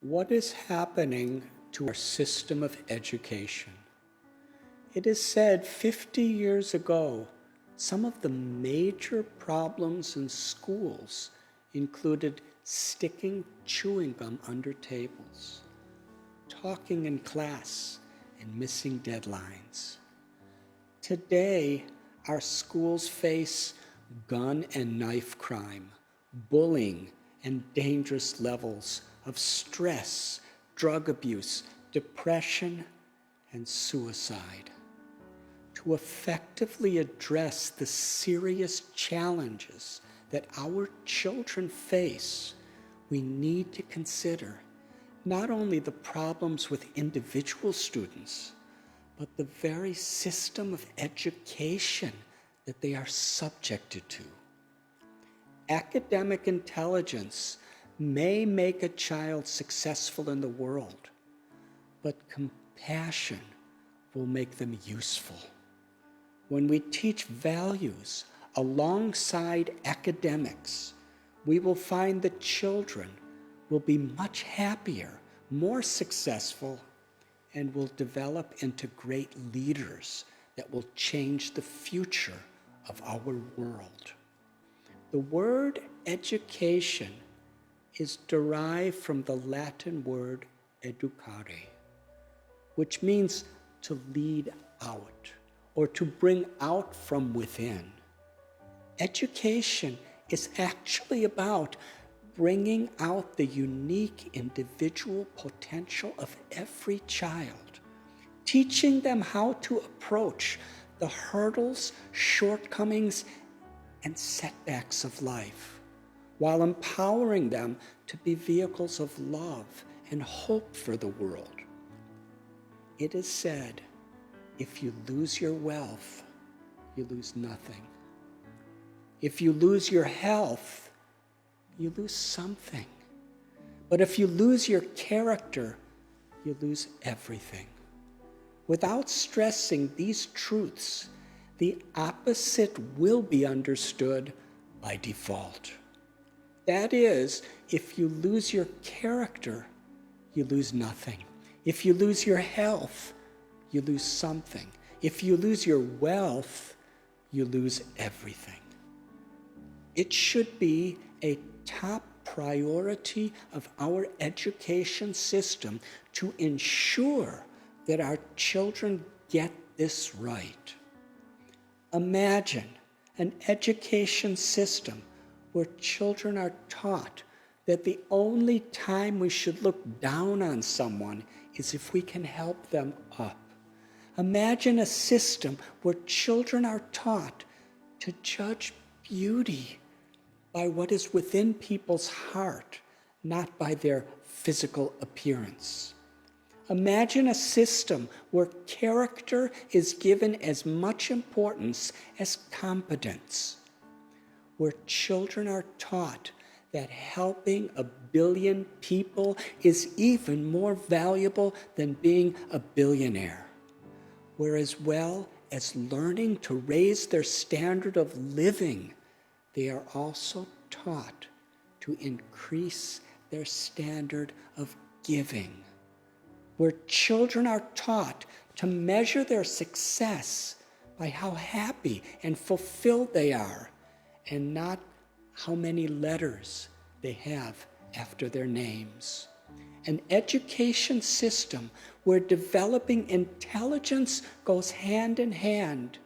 What is happening to our system of education? It is said 50 years ago, some of the major problems in schools included sticking chewing gum under tables, talking in class, and missing deadlines. Today, our schools face gun and knife crime, bullying, and dangerous levels of stress, drug abuse, depression, and suicide. To effectively address the serious challenges that our children face, we need to consider not only the problems with individual students, but the very system of education that they are subjected to. Academic intelligence may make a child successful in the world, but compassion will make them useful. When we teach values alongside academics, we will find that children will be much happier, more successful, and will develop into great leaders that will change the future of our world. The word education is derived from the Latin word educare, which means to lead out or to bring out from within. Education is actually about bringing out the unique individual potential of every child, teaching them how to approach the hurdles, shortcomings, and setbacks of life, while empowering them to be vehicles of love and hope for the world. It is said, if you lose your wealth, you lose nothing. If you lose your health, you lose something. But if you lose your character, you lose everything. Without stressing these truths, the opposite will be understood by default. That is, if you lose your character, you lose nothing. If you lose your health, you lose something. If you lose your wealth, you lose everything. It should be a top priority of our education system to ensure that our children get this right. Imagine an education system where children are taught that the only time we should look down on someone is if we can help them up. Imagine a system where children are taught to judge beauty by what is within people's heart, not by their physical appearance. Imagine a system where character is given as much importance as competence, where children are taught that helping 1 billion people is even more valuable than being a billionaire, where as well as learning to raise their standard of living, they are also taught to increase their standard of giving, where children are taught to measure their success by how happy and fulfilled they are, and not how many letters they have after their names. An education system where developing intelligence goes hand in hand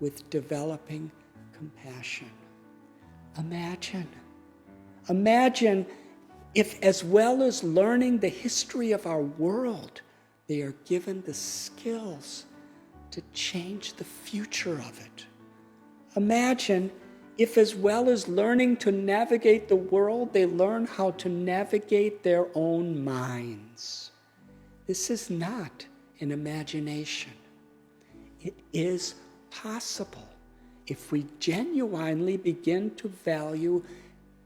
with developing compassion. Imagine if, as well as learning the history of our world, they are given the skills to change the future of it. Imagine if, as well as learning to navigate the world, they learn how to navigate their own minds. This is not an imagination. It is possible if we genuinely begin to value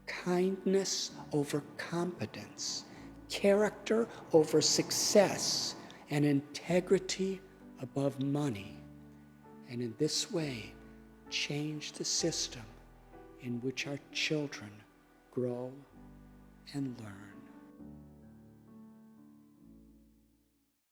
kindness over competence, character over success, and integrity above money, and in this way change the system in which our children grow and learn.